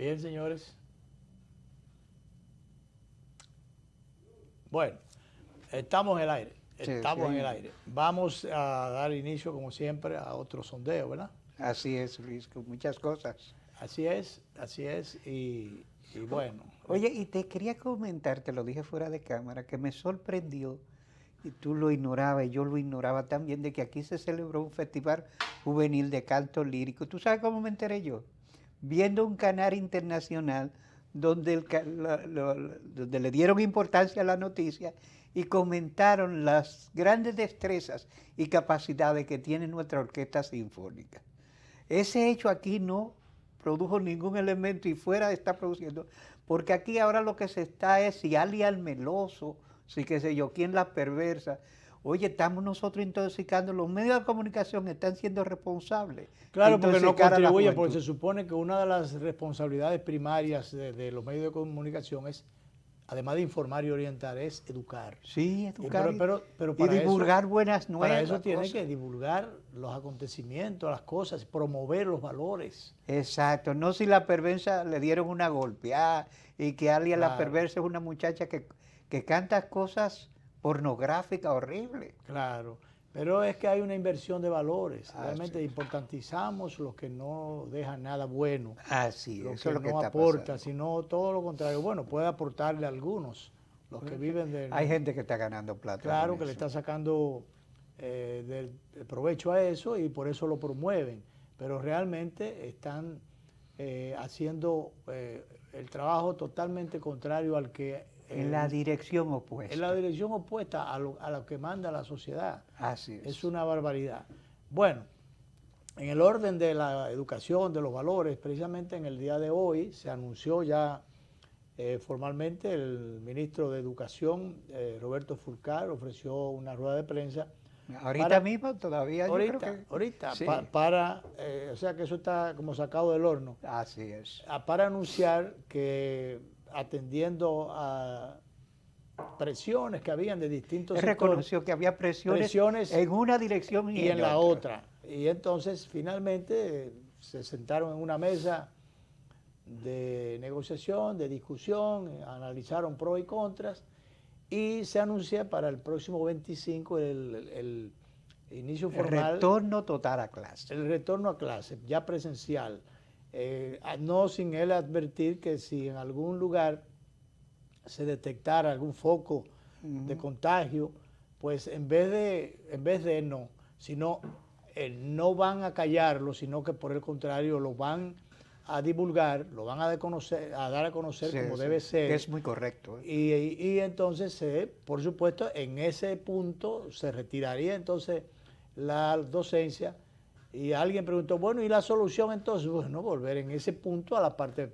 Bien, señores. Bueno, estamos en el aire. Estamos en el aire. Vamos a dar inicio, como siempre, a otro sondeo, ¿verdad? Así es, Luis, con muchas cosas. Así es. Y bueno. Oye, y te quería comentar, te lo dije fuera de cámara, que me sorprendió, y tú lo ignorabas y yo lo ignoraba también, de que aquí se celebró un festival juvenil de canto lírico. ¿Tú sabes cómo me enteré yo? Viendo un canal internacional donde, donde le dieron importancia a la noticia y comentaron las grandes destrezas y capacidades que tiene nuestra orquesta sinfónica. Ese hecho aquí no produjo ningún elemento y fuera está produciendo, porque aquí ahora lo que se está es si Ali al meloso, si qué sé yo, quién la perversa. Oye, estamos nosotros intoxicando, los medios de comunicación están siendo responsables. Claro, porque no contribuye, porque se supone que una de las responsabilidades primarias de los medios de comunicación es, además de informar y orientar, es educar. Sí, educar pero y para divulgar eso, buenas nuevas. Para eso tiene que divulgar los acontecimientos, las cosas, promover los valores. Exacto, no si la perversa le dieron una golpeada y que alguien la perversa es una muchacha que canta cosas pornográficas horribles. Claro, pero es que hay una inversión de valores. Realmente importantizamos los que no dejan nada bueno. Así lo es, que lo que no está aporta, pasando. Sino todo lo contrario. Bueno, puede aportarle a algunos, los que viven de... Hay gente que está ganando plata. Claro, que le está sacando del provecho a eso y por eso lo promueven. Pero realmente están haciendo el trabajo totalmente contrario al que... en la dirección opuesta. En la dirección opuesta a lo que manda la sociedad. Así es. Es una barbaridad. Bueno, en el orden de la educación, de los valores, precisamente en el día de hoy se anunció ya formalmente el ministro de Educación, Roberto Fulcar, ofreció una rueda de prensa. Ahorita mismo todavía ahorita, yo creo que... Ahorita, sí. o sea que eso está como sacado del horno. Así es. Para anunciar que atendiendo a presiones que habían de distintos Él sectores. reconoció que había presiones en una dirección y en la otra. Y entonces finalmente se sentaron en una mesa de negociación, de discusión, analizaron pros y contras y se anuncia para el próximo 25 el inicio formal. El retorno total a clase. El retorno a clase, ya presencial. No sin él advertir que si en algún lugar se detectara algún foco de contagio, pues en vez de no, sino no van a callarlo, sino que por el contrario lo van a divulgar, lo van a dar a conocer como debe ser. Que es muy correcto. Y entonces, por supuesto, en ese punto se retiraría entonces la docencia. Y alguien preguntó, bueno, ¿y la solución entonces? Bueno, volver en ese punto a la parte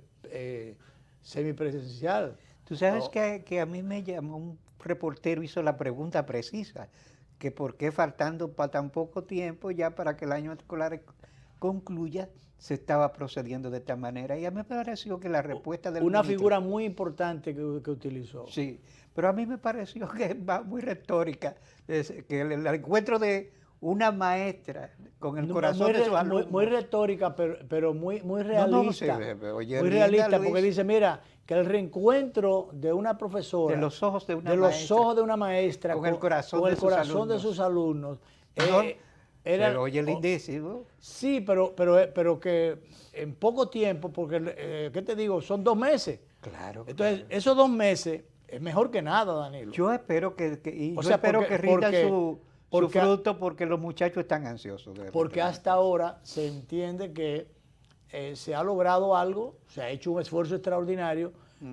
semipresencial. Tú sabes que a mí me llamó un reportero, hizo la pregunta precisa, que por qué faltando para tan poco tiempo ya para que el año escolar concluya, se estaba procediendo de esta manera. Y a mí me pareció que la respuesta del Una ministro, figura muy importante que utilizó. Sí, pero a mí me pareció que va muy retórica, que el encuentro de una maestra con el corazón de sus alumnos. Muy retórica, pero muy realista. Oye, muy realista, porque dice, mira, que el reencuentro de una profesora, de los ojos de una maestra, con el corazón, de sus alumnos, pero oye, lindísimo. Sí, pero que en poco tiempo, porque, ¿qué te digo? Son 2 meses. Claro. Entonces, esos 2 meses es mejor que nada, Danilo. Yo espero que rindan su fruto, porque los muchachos están ansiosos. Porque hasta ahora se entiende que se ha logrado algo, se ha hecho un esfuerzo extraordinario,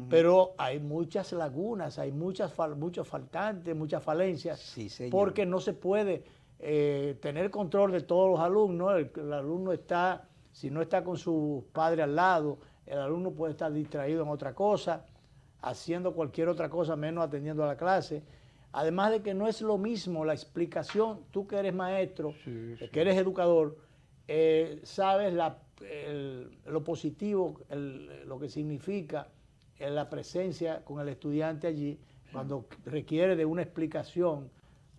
pero hay muchas lagunas, hay muchos faltantes, muchas falencias, sí, porque no se puede tener control de todos los alumnos. El alumno está, si no está con su padre al lado, el alumno puede estar distraído en otra cosa, haciendo cualquier otra cosa menos atendiendo a la clase. Además de que no es lo mismo la explicación, tú que eres maestro, que eres educador, sabes lo positivo, lo que significa la presencia con el estudiante allí, cuando requiere de una explicación,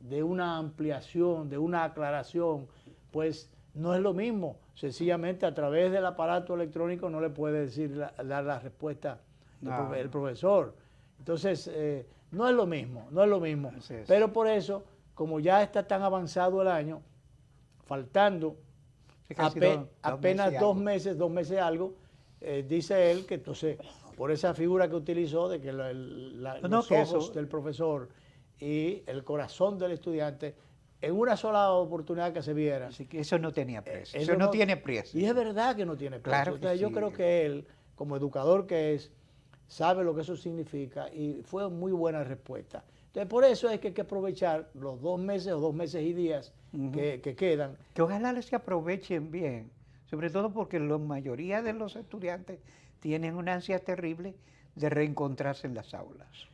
de una ampliación, de una aclaración, pues no es lo mismo sencillamente a través del aparato electrónico no le puede decir dar la respuesta el profesor. Entonces, no es lo mismo, no es lo mismo. Pero por eso, como ya está tan avanzado el año, faltando apenas 2 meses algo, dice él que entonces, por esa figura que utilizó de que los ojos del profesor y el corazón del estudiante, en una sola oportunidad que se viera. Así que eso no tenía precio, eso no tiene precio. Y es verdad que no tiene precio. Claro que entonces yo creo que él, como educador que es, sabe lo que eso significa y fue muy buena respuesta. Entonces por eso es que hay que aprovechar los 2 meses o 2 meses y días que quedan. Que ojalá les aprovechen bien, sobre todo porque la mayoría de los estudiantes tienen una ansia terrible de reencontrarse en las aulas.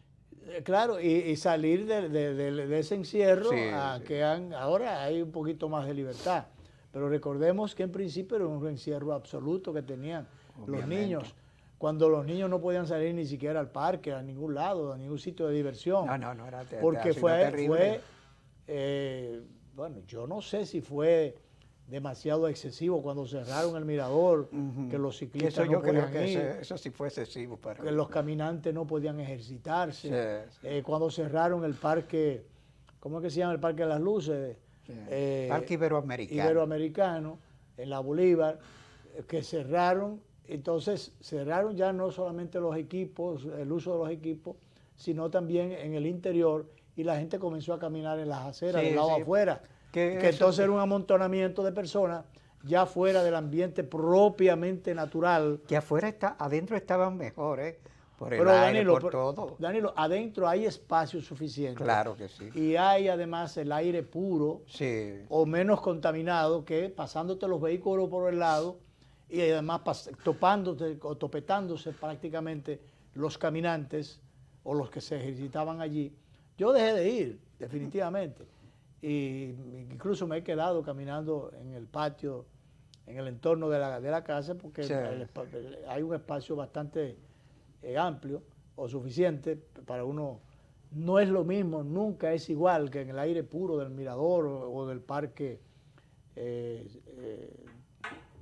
Claro, y salir de ese encierro a que ahora hay un poquito más de libertad. Pero recordemos que en principio era un encierro absoluto que tenían los niños. Cuando los niños no podían salir ni siquiera al parque, a ningún lado, a ningún sitio de diversión. No, era porque fue bueno, yo no sé si fue demasiado excesivo cuando cerraron el mirador, que los ciclistas no podían ir. Eso sí fue excesivo para que los caminantes no podían ejercitarse. Cuando cerraron el parque, ¿cómo es que se llama el Parque de las Luces? Parque Iberoamericano. Iberoamericano, en la Bolívar, que cerraron. Entonces cerraron ya no solamente los equipos, el uso de los equipos, sino también en el interior, y la gente comenzó a caminar en las aceras del lado afuera. Que entonces era un amontonamiento de personas ya fuera del ambiente propiamente natural. Que adentro estaban mejores, por el aire, por todo. Danilo, adentro hay espacio suficiente. Claro que sí. Y hay además el aire puro, o menos contaminado, que pasándote los vehículos por el lado, y además topándote o topetándose prácticamente los caminantes o los que se ejercitaban allí. Yo dejé de ir, definitivamente. Y incluso me he quedado caminando en el patio, en el entorno de la casa, porque hay un espacio bastante amplio o suficiente para uno. No es lo mismo, nunca es igual que en el aire puro del mirador o del parque.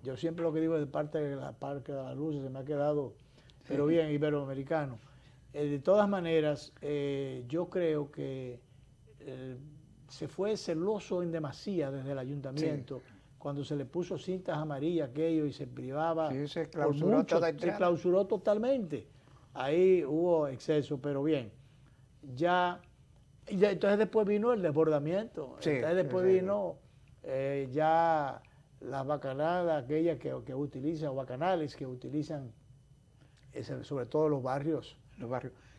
Yo siempre lo que digo es del parque de las Luces, se me ha quedado, pero bien, Iberoamericano. De todas maneras, yo creo que se fue celoso en demasía desde el ayuntamiento, cuando se le puso cintas amarillas aquello y se privaba. Sí, se clausuró totalmente. Ahí hubo exceso, pero bien. Entonces después vino el desbordamiento. Entonces después vino ya las bacanadas, aquellas que utilizan, o bacanales que utilizan, sobre todo los barrios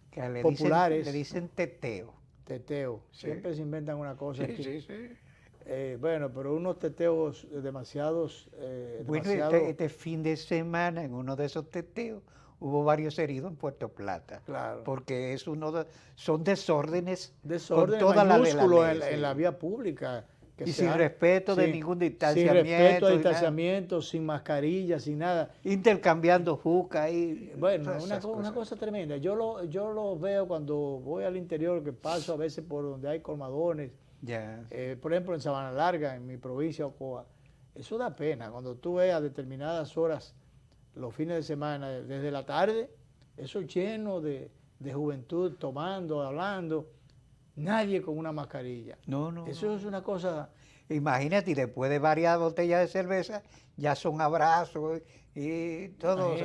que populares. Le dicen teteo. Teteo. Siempre se inventan una cosa. Bueno, pero unos teteos demasiados. Bueno, este fin de semana, en uno de esos teteos, hubo varios heridos en Puerto Plata. Claro. Porque son desórdenes con toda la ley. En la vía pública. Y sin respeto de ningún distanciamiento. Sin respeto de distanciamiento, sin mascarilla, sin nada. Intercambiando juca y... Bueno, una cosa tremenda. Yo lo veo cuando voy al interior, que paso a veces por donde hay colmadones. Por ejemplo, en Sabana Larga, en mi provincia, Ocoa. Eso da pena. Cuando tú ves a determinadas horas, los fines de semana, desde la tarde, eso lleno de juventud, tomando, hablando. Nadie con una mascarilla. Eso es una cosa... Imagínate, y después de varias botellas de cerveza, ya son abrazos y todo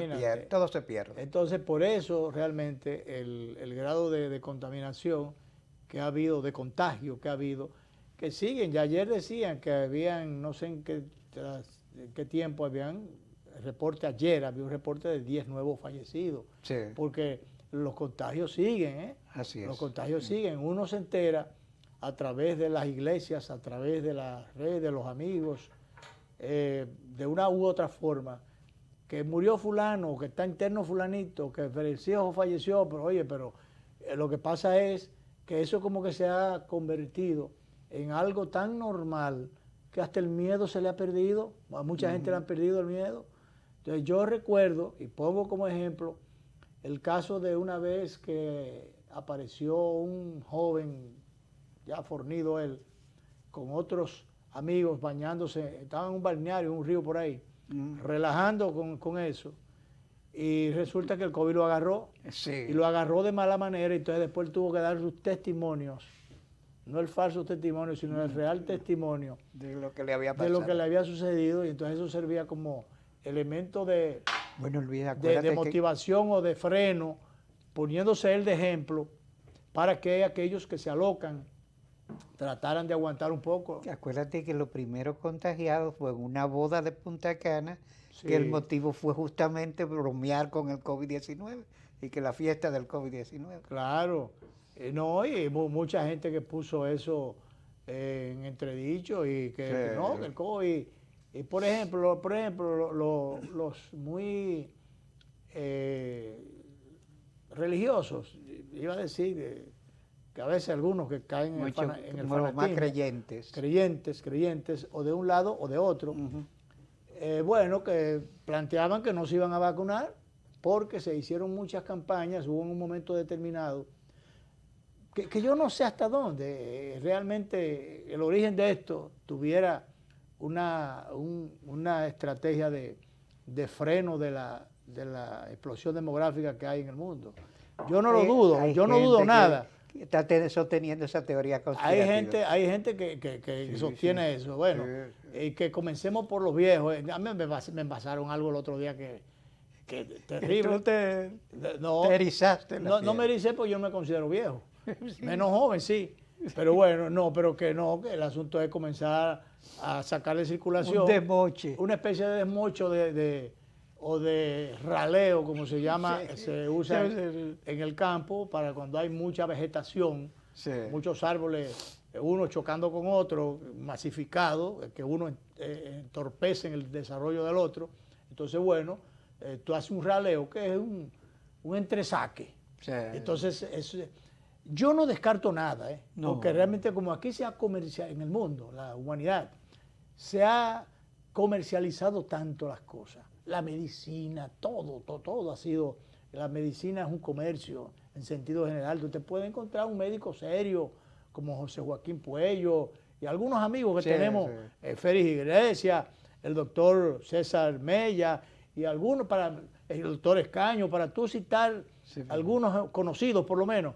se pierde. Entonces, por eso realmente el grado de contaminación que ha habido, de contagio que ha habido, que siguen. Ya ayer decían que habían, no sé en qué tiempo habían había un reporte de 10 nuevos fallecidos. Porque los contagios siguen, Así es. Los contagios siguen. Uno se entera a través de las iglesias, a través de las redes, de los amigos, de una u otra forma, que murió fulano, que está interno fulanito, que el hijo falleció, pero lo que pasa es que eso como que se ha convertido en algo tan normal que hasta el miedo se le ha perdido. A mucha gente le han perdido el miedo. Entonces yo recuerdo, y pongo como ejemplo, el caso de una vez que apareció un joven, ya fornido él, con otros amigos bañándose, estaban en un balneario, en un río por ahí, relajando con eso. Y resulta que el COVID lo agarró, Sí. y lo agarró de mala manera, y entonces después tuvo que dar sus testimonios, no el falso testimonio, sino el real testimonio De lo que le había de pasado. lo que le había sucedido, y entonces eso servía como elemento de Bueno, Luis, acuérdate de motivación o de freno, poniéndose él de ejemplo, para que aquellos que se alocan trataran de aguantar un poco. acuérdate que lo primero contagiado fue en una boda de Punta Cana, Sí. que el motivo fue justamente bromear con el COVID-19 y que la fiesta del COVID-19. Claro, no, y mucha gente que puso eso en entredicho y que Sí. no, que el COVID. Y por ejemplo, los muy religiosos, iba a decir que a veces algunos que caen en Mucho, en el como los más fanatismo, creyentes. creyentes, o de un lado o de otro, Ujú. bueno, que planteaban que no se iban a vacunar porque se hicieron muchas campañas, hubo en un momento determinado, que yo no sé hasta dónde realmente el origen de esto tuviera una estrategia de freno de la explosión demográfica que hay en el mundo. Yo no lo dudo, Hay yo no dudo gente nada. que está sosteniendo esa teoría conspirativa. Hay gente que Sí, sostiene sí. eso. Bueno, Sí. y que comencemos por los viejos. A mí me pasaron algo el otro día que terrible. Tú te No, erizaste la no me piel. ericé porque yo me considero viejo. Menos joven, sí. Pero bueno, que el asunto es comenzar a sacar de circulación Un desmoche. una especie de desmocho o de raleo, como se llama, Sí. se usa Sí. en el campo para cuando hay mucha vegetación, Sí. muchos árboles, uno chocando con otro, masificado, que uno entorpece en el desarrollo del otro. Entonces, bueno, tú haces un raleo que es un entresaque. Sí. Entonces, yo no descarto nada, No. porque realmente como aquí se ha comercializado, en el mundo, la humanidad, se ha comercializado tanto las cosas, la medicina, todo ha sido, la medicina es un comercio en sentido general. Tú te puedes encontrar un médico serio como José Joaquín Puello y algunos amigos que Sí, tenemos, sí. Félix Iglesias, el doctor César Mella y algunos, el doctor Escaño, para tú citar Sí, sí. algunos conocidos por lo menos,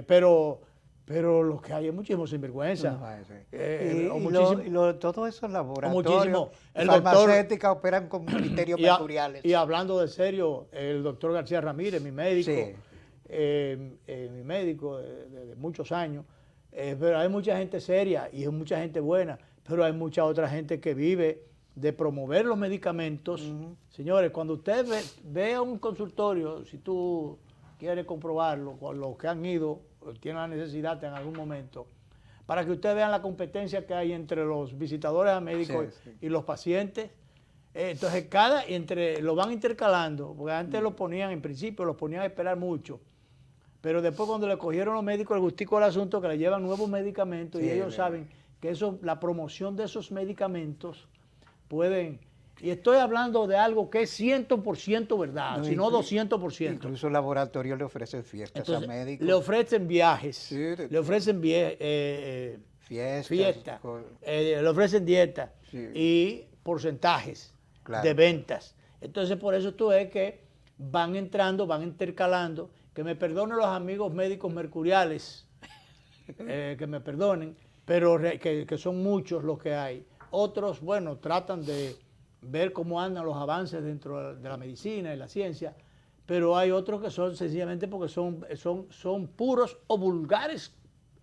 pero lo que hay es muchísimo sinvergüenza. Todos esos laboratorios muchísimo. El doctor- farmacéuticas operan con criterios mercuriales. Y hablando de serio, el doctor García Ramírez, mi médico, Sí. mi médico de muchos años, pero hay mucha gente seria y hay mucha gente buena, pero hay mucha otra gente que vive de promover los medicamentos. Señores, cuando usted vea un consultorio, si tú quieres comprobarlo, con los que han ido, tienen la necesidad en algún momento, para que ustedes vean la competencia que hay entre los visitadores a médicos Sí. y los pacientes. Entonces, lo van intercalando, porque antes lo ponían, en principio, los ponían a esperar mucho. Pero después cuando le cogieron los médicos el gustico al asunto, que le llevan nuevos medicamentos, Sí, y ellos verdad. saben que la promoción de esos medicamentos pueden... Y estoy hablando de algo que es 100% verdad, No, sino inclu- 200%. Incluso laboratorios le ofrecen fiestas Entonces, a médicos. le ofrecen viajes, Sí, le ofrecen fiestas. le ofrecen dieta Sí. y porcentajes Claro. de ventas. Entonces, por eso tú ves que van entrando, van intercalando, que me perdonen los amigos médicos mercuriales, que me perdonen, pero que son muchos los que hay. Otros, bueno, tratan de ver cómo andan los avances dentro de la medicina y la ciencia, pero hay otros que son sencillamente porque son puros o vulgares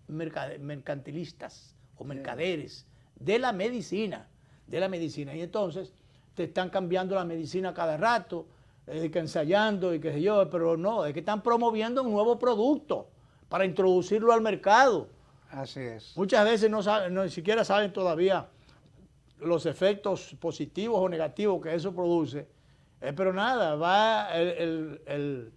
mercantilistas o mercaderes de la medicina. Y entonces te están cambiando la medicina cada rato, que ensayando y qué sé yo, pero no, es que están promoviendo un nuevo producto para introducirlo al mercado. Así es. Muchas veces ni siquiera saben todavía los efectos positivos o negativos que eso produce. Pero nada, va el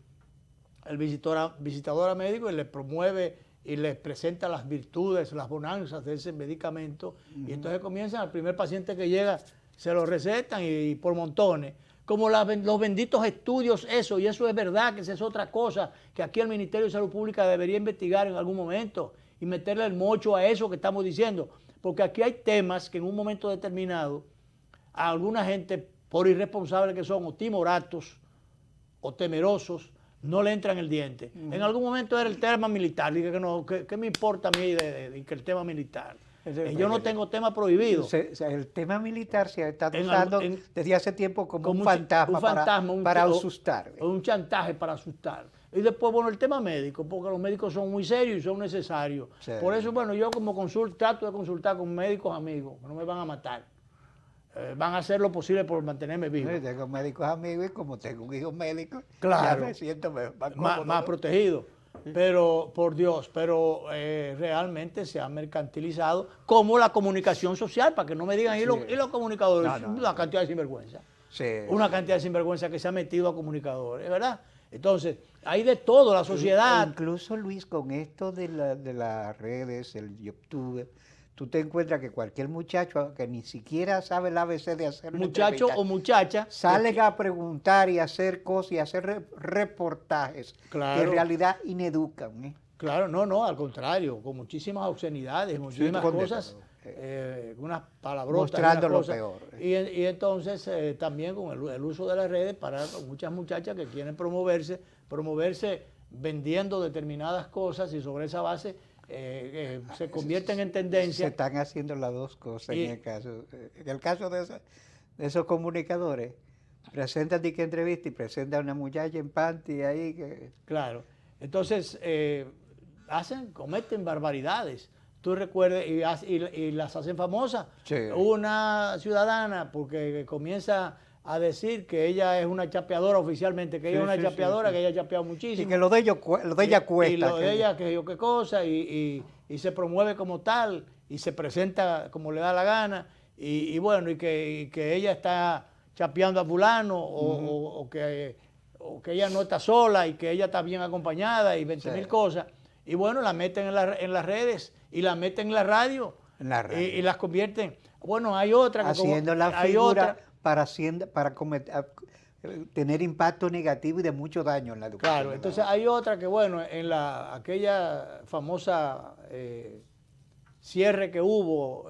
visitador a médico y le promueve y le presenta las virtudes, las bonanzas de ese medicamento. Y entonces comienzan, al primer paciente que llega, se lo recetan y por montones. Como los benditos estudios, y eso es verdad, que esa es otra cosa que aquí el Ministerio de Salud Pública debería investigar en algún momento y meterle el mocho a eso que estamos diciendo. porque aquí hay temas que en un momento determinado a alguna gente, por irresponsables que son, o timoratos, o temerosos, no le entran el diente. En algún momento era el tema militar, dije que no, ¿qué me importa a mí de que el tema militar? Yo no tengo tema prohibido. El tema militar se está usando desde hace tiempo como un fantasma para asustar. Un chantaje para asustar. Y después, bueno, el tema médico, porque los médicos son muy serios y son necesarios. Sí. Por eso, bueno, yo como trato de consultar con médicos amigos, que no me van a matar. Van a hacer lo posible por mantenerme vivo. Yo tengo médicos amigos y como tengo un hijo médico, claro, ya me siento más protegido. Pero, por Dios, realmente se ha mercantilizado como la comunicación social, para que no me digan, sí. y los comunicadores, una cantidad de sinvergüenza. Sí, una cantidad de sinvergüenza que se ha metido a comunicadores, ¿verdad? Entonces, hay de todo, la sociedad. Incluso, Luis, con esto de las redes, el YouTube, tú te encuentras que cualquier muchacho que ni siquiera sabe el ABC de hacer muchacho o muchacha salen a preguntar y hacer cosas y hacer reportajes que en realidad ineducan. Claro, no, al contrario, con muchísimas obscenidades, muchísimas cosas, unas palabrotas. Mostrando lo peor. Y entonces también con el uso de las redes para muchas muchachas que quieren promoverse vendiendo determinadas cosas y sobre esa base se convierten en tendencia. Se están haciendo las dos cosas en el caso de esos comunicadores. Presentan que entrevista y presentan a una muchacha en panty ahí. Claro. Entonces, cometen barbaridades. Tú recuerdas, y las hacen famosas. Sí. Una ciudadana, porque comienza a decir que ella es una chapeadora oficialmente, que ella es una chapeadora, que ella ha chapeado muchísimo. Y que lo de ella cuesta. Y lo de ella, que yo qué cosa, y se promueve como tal, y se presenta como le da la gana, y bueno, y que ella está chapeando a fulano, o que ella no está sola, y que ella está bien acompañada, y 20.000 cosas. Y bueno, la meten en las redes, y la meten en la radio, y las convierten. Bueno, hay otra que haciendo la figura para tener impacto negativo y de mucho daño en la educación. Claro, entonces hay otra que, bueno, en aquella famosa cierre que hubo,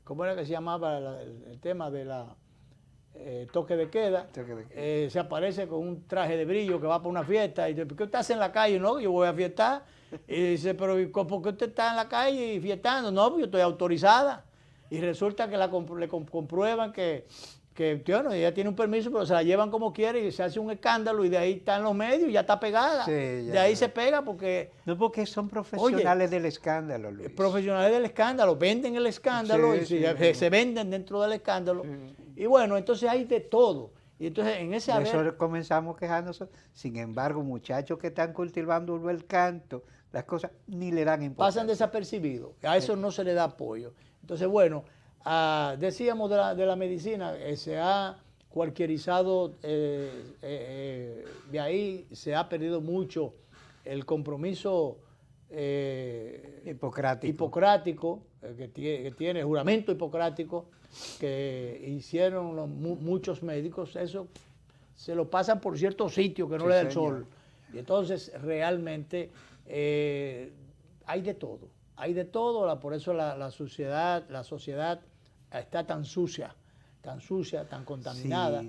¿cómo era que se llamaba el tema de la toque de queda? Se aparece con un traje de brillo que va para una fiesta y dice, ¿por qué usted está en la calle? No, yo voy a fiestar. Y dice, pero ¿por qué usted está en la calle y fiestando? No, pues yo estoy autorizada. Y resulta que le comprueban que bueno, ella tiene un permiso, pero se la llevan como quiere y se hace un escándalo y de ahí está en los medios y ya está pegada. Sí, de ahí se pega porque... No, porque son profesionales del escándalo, Luis. Profesionales del escándalo, venden el escándalo y se venden dentro del escándalo. Sí. Y bueno, entonces hay de todo. Y entonces en ese eso comenzamos quejándose. Sin embargo, muchachos que están cultivando el canto, las cosas ni le dan importancia. Pasan desapercibidos. A eso no se le da apoyo. Entonces, bueno... decíamos de la medicina, se ha cualquierizado, de ahí se ha perdido mucho el compromiso hipocrático que tiene, juramento hipocrático que hicieron muchos médicos. Eso se lo pasan por ciertos sitios que no le da el sol. Y entonces realmente hay de todo. Hay de todo, por eso la sociedad está tan sucia, tan contaminada.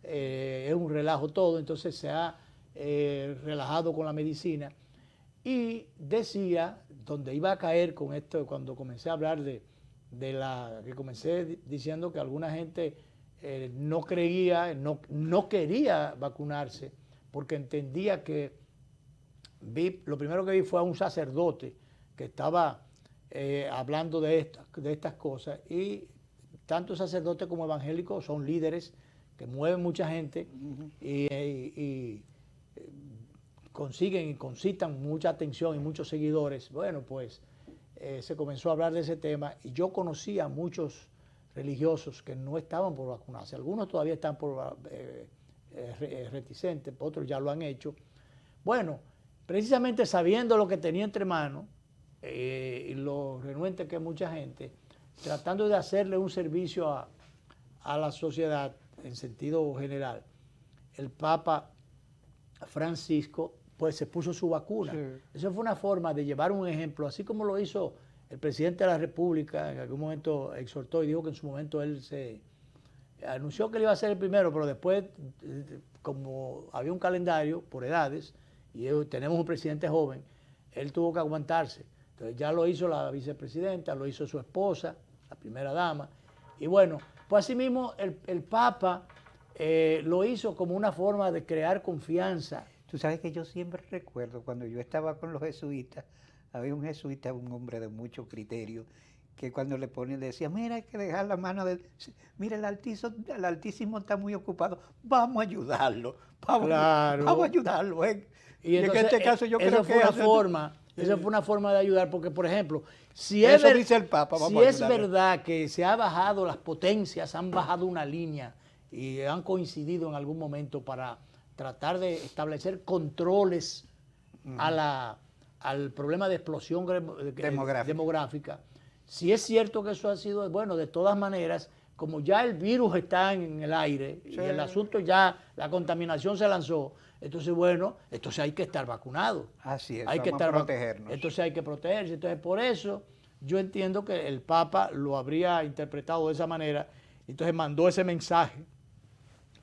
Es un relajo todo, entonces se ha relajado con la medicina. Y decía, donde iba a caer con esto, cuando comencé a hablar que comencé diciendo que alguna gente no quería vacunarse, porque entendía que lo primero que vi fue a un sacerdote que estaba hablando de estas cosas, y tanto sacerdotes como evangélicos son líderes que mueven mucha gente y consiguen y concitan mucha atención y muchos seguidores. Bueno, pues se comenzó a hablar de ese tema y yo conocí a muchos religiosos que no estaban por vacunarse. Algunos todavía están reticentes, otros ya lo han hecho. Bueno, precisamente sabiendo lo que tenía entre manos, y lo renuente que es mucha gente, tratando de hacerle un servicio a la sociedad en sentido general, el Papa Francisco pues se puso su vacuna. Sí. Eso fue una forma de llevar un ejemplo, así como lo hizo el presidente de la República en algún momento exhortó y dijo que en su momento él se anunció que él iba a ser el primero, pero después, como había un calendario por edades y tenemos un presidente joven, él tuvo que aguantarse. Entonces ya lo hizo la vicepresidenta, lo hizo su esposa, la primera dama, y bueno, pues así mismo el Papa lo hizo como una forma de crear confianza. Tú sabes que yo siempre recuerdo cuando yo estaba con los jesuitas, había un jesuita, un hombre de mucho criterio, que cuando le ponía decía, mira, hay que dejar la mano del... Mira, el Altísimo está muy ocupado, vamos a ayudarlo, vamos a ayudarlo. Y entonces, en este caso yo creo que... Esa fue una forma de ayudar, porque por ejemplo, si dice el Papa, si es verdad que se ha bajado, las potencias han bajado una línea y han coincidido en algún momento para tratar de establecer controles al problema de explosión demográfica. Si es cierto que eso ha sido, bueno, de todas maneras, como ya el virus está en el aire y el asunto ya, la contaminación se lanzó, entonces bueno, entonces hay que estar vacunado. Así es, hay que protegernos. Entonces hay que protegerse. Entonces por eso yo entiendo que el Papa lo habría interpretado de esa manera, entonces mandó ese mensaje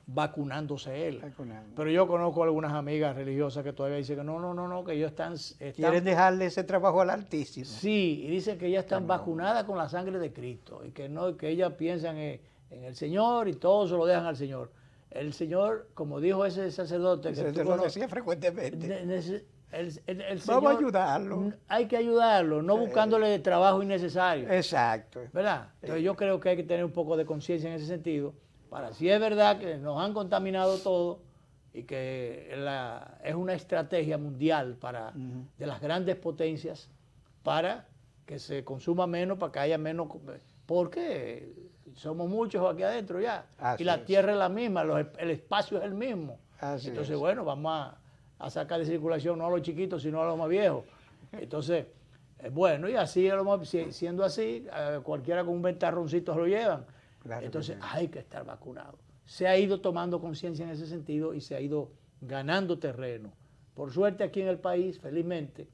vacunándose él. Pero yo conozco algunas amigas religiosas que todavía dicen que no, que ellos están... Quieren dejarle ese trabajo al Altísimo. Sí, y dicen que ellas están vacunadas con la sangre de Cristo y que no, que ellas piensan en el Señor y todo se lo dejan al Señor. El Señor, como dijo ese sacerdote... Que se lo decía frecuentemente. El Señor, vamos a ayudarlo. Hay que ayudarlo, no buscándole trabajo innecesario. Exacto. ¿Verdad? Entonces yo creo que hay que tener un poco de conciencia en ese sentido. Para si es verdad que nos han contaminado todo y que es una estrategia mundial de las grandes potencias para que se consuma menos, para que haya menos, porque somos muchos aquí adentro ya. Así y la es. tierra es la misma, el espacio es el mismo. Así Entonces, es. bueno, vamos a sacar de circulación no a los chiquitos, sino a los más viejos. Entonces, bueno, y así, siendo así, cualquiera con un ventarroncito se lo llevan. Claro. Entonces hay que estar vacunado. Se ha ido tomando conciencia en ese sentido y se ha ido ganando terreno. Por suerte aquí en el país, felizmente,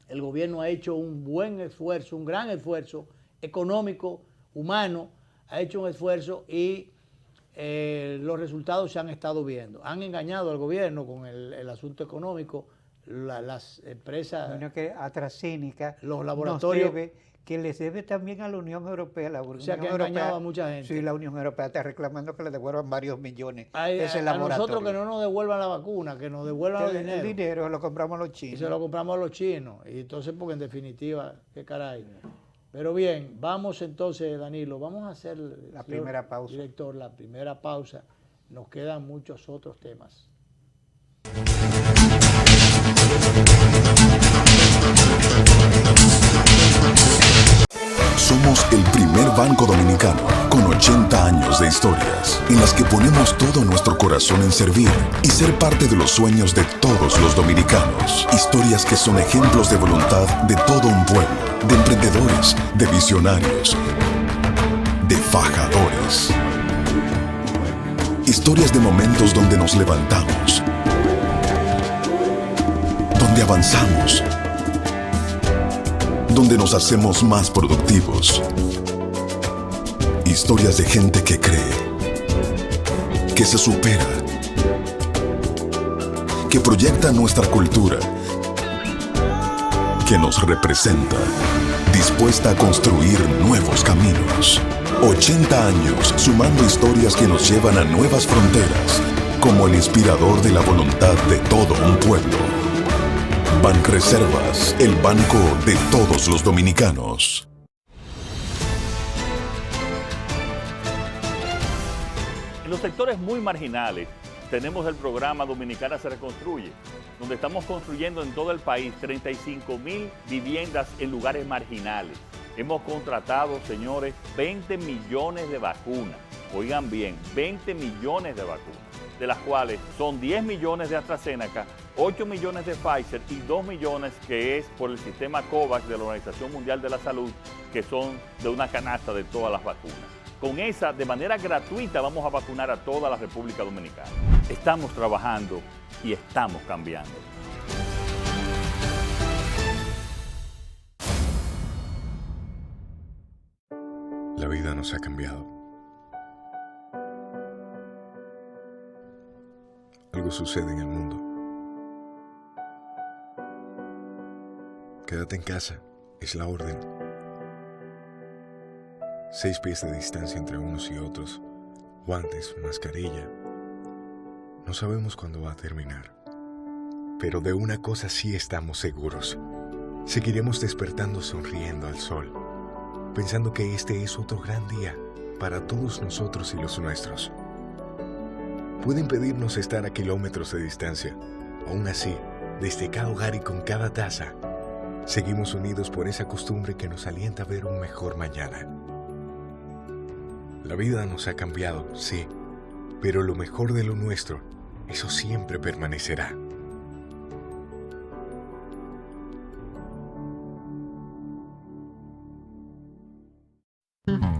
el gobierno ha hecho un buen esfuerzo, un gran esfuerzo económico, humano, ha hecho un esfuerzo y los resultados se han estado viendo. Han engañado al gobierno con el asunto económico, las empresas, Bueno, que AstraZeneca, los laboratorios... que les debe también a la Unión Europea. La Unión que ha engañado a mucha gente. Sí, la Unión Europea está reclamando que le devuelvan varios millones ese laboratorio. A nosotros que no nos devuelvan la vacuna, que nos devuelvan el dinero. El dinero lo compramos a los chinos. Y se lo compramos a los chinos. Y entonces, porque en definitiva, qué caray. Pero bien, vamos entonces, Danilo, vamos a hacer, la primera pausa. Director, la primera pausa. Nos quedan muchos otros temas. Somos el primer banco dominicano con 80 años de historias en las que ponemos todo nuestro corazón en servir y ser parte de los sueños de todos los dominicanos. Historias que son ejemplos de voluntad de todo un pueblo, de emprendedores, de visionarios, de fajadores. Historias de momentos donde nos levantamos, donde avanzamos, donde nos hacemos más productivos. Historias de gente que cree, que se supera, que proyecta nuestra cultura, que nos representa, dispuesta a construir nuevos caminos. 80 años sumando historias que nos llevan a nuevas fronteras, como el inspirador de la voluntad de todo un pueblo. Banreservas, el banco de todos los dominicanos. En los sectores muy marginales tenemos el programa Dominicana se reconstruye, donde estamos construyendo en todo el país 35,000 viviendas en lugares marginales. Hemos contratado, señores, 20 millones de vacunas. Oigan bien, 20 millones de vacunas, de las cuales son 10 millones de AstraZeneca, 8 millones de Pfizer y 2 millones que es por el sistema COVAX de la Organización Mundial de la Salud, que son de una canasta de todas las vacunas. Con esa, de manera gratuita, vamos a vacunar a toda la República Dominicana. Estamos trabajando y estamos cambiando. La vida nos ha cambiado. Algo sucede en el mundo. Quédate en casa, es la orden. 6 pies de distancia entre unos y otros, guantes, mascarilla. No sabemos cuándo va a terminar. Pero de una cosa sí estamos seguros. Seguiremos despertando sonriendo al sol, pensando que este es otro gran día para todos nosotros y los nuestros. Pueden pedirnos estar a kilómetros de distancia. Aún así, desde cada hogar y con cada taza, seguimos unidos por esa costumbre que nos alienta a ver un mejor mañana. La vida nos ha cambiado, sí, pero lo mejor de lo nuestro, eso siempre permanecerá.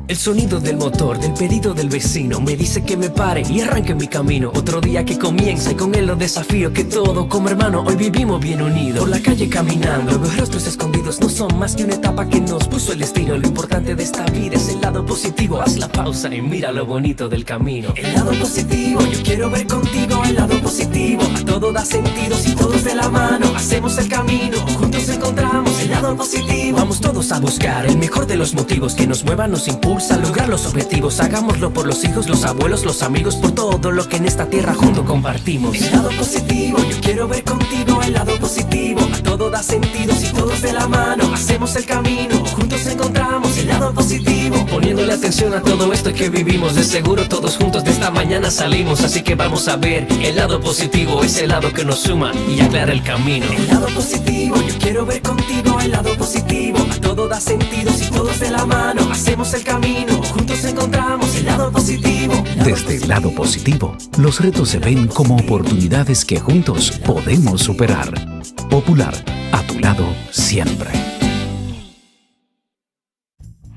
El sonido del motor, del pedido del vecino me dice que me pare y arranque mi camino. Otro día que comienza y con él los desafíos que todo como hermano hoy vivimos bien unidos. Por la calle caminando, los rostros escondidos no son más que una etapa que nos puso el destino. Lo importante de esta vida es el lado positivo. Haz la pausa y mira lo bonito del camino. El lado positivo, yo quiero ver contigo el lado positivo. A todo da sentido si todos de la mano hacemos el camino. Juntos encontramos el lado positivo. Vamos todos a buscar el mejor de los motivos que nos muevan, nos impulsan a lograr los objetivos. Hagámoslo por los hijos, los abuelos, los amigos, por todo lo que en esta tierra juntos compartimos. El lado positivo, yo quiero ver contigo el lado positivo. A todo da sentido si todos de la mano hacemos el camino. Juntos encontramos el lado positivo. Poniéndole atención a todo esto que vivimos, de seguro todos juntos de esta mañana salimos. Así que vamos a ver el lado positivo, ese lado que nos suma y aclara el camino. El lado positivo, yo quiero ver contigo el lado positivo. A todo da sentido si todos de la mano hacemos el camino. Juntos encontramos el lado positivo. Desde el lado positivo, los retos se ven como oportunidades que juntos podemos superar. Popular, a tu lado siempre.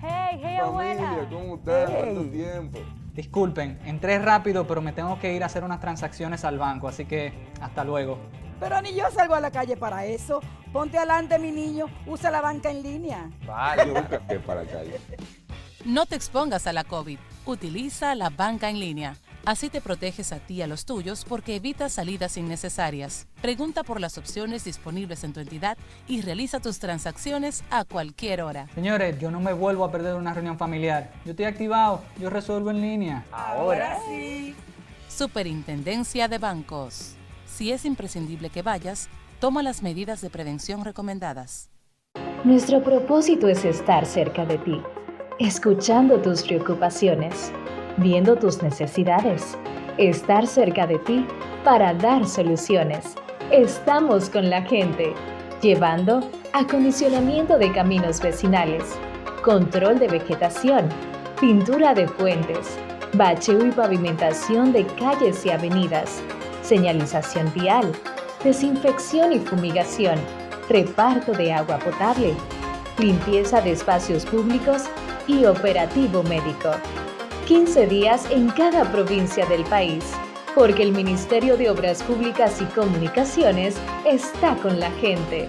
Hey, abuela. Familia, ¿cómo estás? ¿Cuánto tiempo? Disculpen, entré rápido, pero me tengo que ir a hacer unas transacciones al banco, así que hasta luego. Pero ni yo salgo a la calle para eso. Ponte adelante, mi niño. Usa la banca en línea. Vale, búscate para la calle. No te expongas a la COVID. Utiliza la banca en línea. Así te proteges a ti y a los tuyos porque evitas salidas innecesarias. Pregunta por las opciones disponibles en tu entidad y realiza tus transacciones a cualquier hora. Señores, yo no me vuelvo a perder una reunión familiar. Yo estoy activado, yo resuelvo en línea. Ahora sí. Superintendencia de Bancos. Si es imprescindible que vayas, toma las medidas de prevención recomendadas. Nuestro propósito es estar cerca de ti, escuchando tus preocupaciones, viendo tus necesidades, estar cerca de ti para dar soluciones. Estamos con la gente, llevando acondicionamiento de caminos vecinales, control de vegetación, pintura de puentes, bacheo y pavimentación de calles y avenidas, señalización vial, desinfección y fumigación, reparto de agua potable, limpieza de espacios públicos y operativo médico. 15 días en cada provincia del país, porque el Ministerio de Obras Públicas y Comunicaciones está con la gente.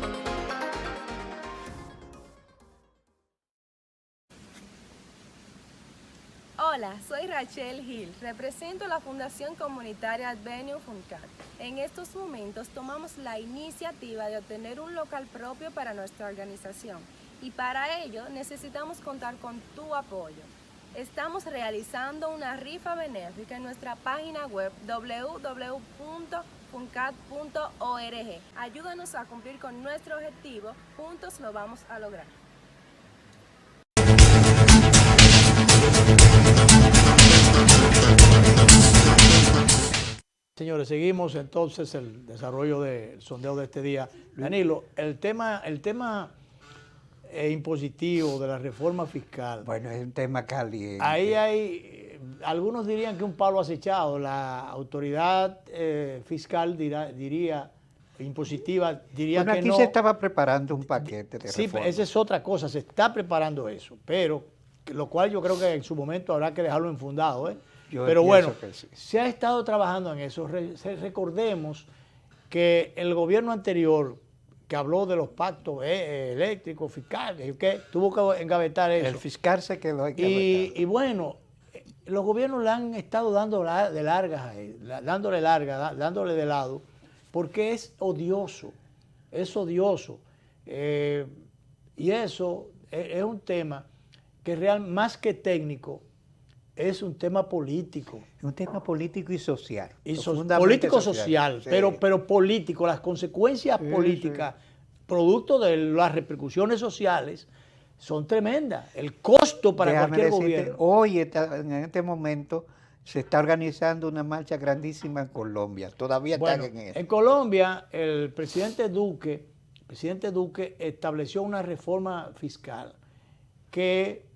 Hola, soy Rachel Gil, represento la Fundación Comunitaria Advenue Funcat. En estos momentos tomamos la iniciativa de obtener un local propio para nuestra organización y para ello necesitamos contar con tu apoyo. Estamos realizando una rifa benéfica en nuestra página web www.funcat.org. Ayúdanos a cumplir con nuestro objetivo, juntos lo vamos a lograr. Señores, seguimos entonces el desarrollo del sondeo de este día. Danilo, el tema impositivo de la reforma fiscal. Bueno, es un tema caliente. Ahí hay, algunos dirían que un palo acechado. La autoridad fiscal diría, impositiva, diría bueno, que aquí no. se estaba preparando un paquete de reforma. Sí, esa es otra cosa, se está preparando eso, pero lo cual yo creo que en su momento habrá que dejarlo enfundado, ¿eh? Pero bueno, sí. Se ha estado trabajando en eso. Recordemos que el gobierno anterior, que habló de los pactos eléctricos, fiscales, que tuvo que engavetar eso. El fiscal se quedó engavetado. Y bueno, los gobiernos le han estado dando de largas, dándole de lado, porque es odioso, y eso es un tema que más que técnico, es un tema político. Es un tema político y social. Político-social, sí. pero político, las consecuencias políticas, producto de las repercusiones sociales, son tremendas. El costo para cualquier gobierno. Hoy, en este momento, se está organizando una marcha grandísima en Colombia. Todavía están en eso. En Colombia, el presidente Duque estableció una reforma fiscal que,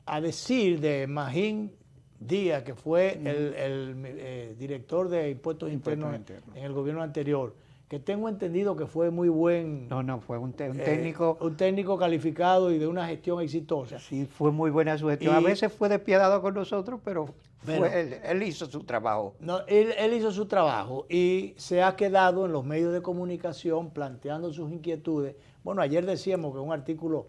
a decir de Magín Díaz, que fue el director de Impuestos Internos en el gobierno anterior, que tengo entendido que fue muy buen... No, fue un técnico... un técnico calificado y de una gestión exitosa. Sí, fue muy buena su gestión. A veces fue despiadado con nosotros, pero él hizo su trabajo. No, él hizo su trabajo y se ha quedado en los medios de comunicación planteando sus inquietudes. Bueno, ayer decíamos que un artículo...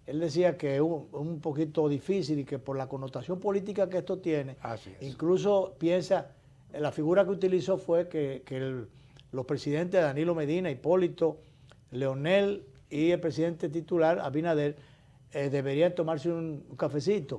Él decía que es un poquito difícil y que por la connotación política que esto tiene, incluso piensa, la figura que utilizó fue que los presidentes Danilo Medina, Hipólito, Leonel y el presidente titular, Abinader, deberían tomarse un cafecito.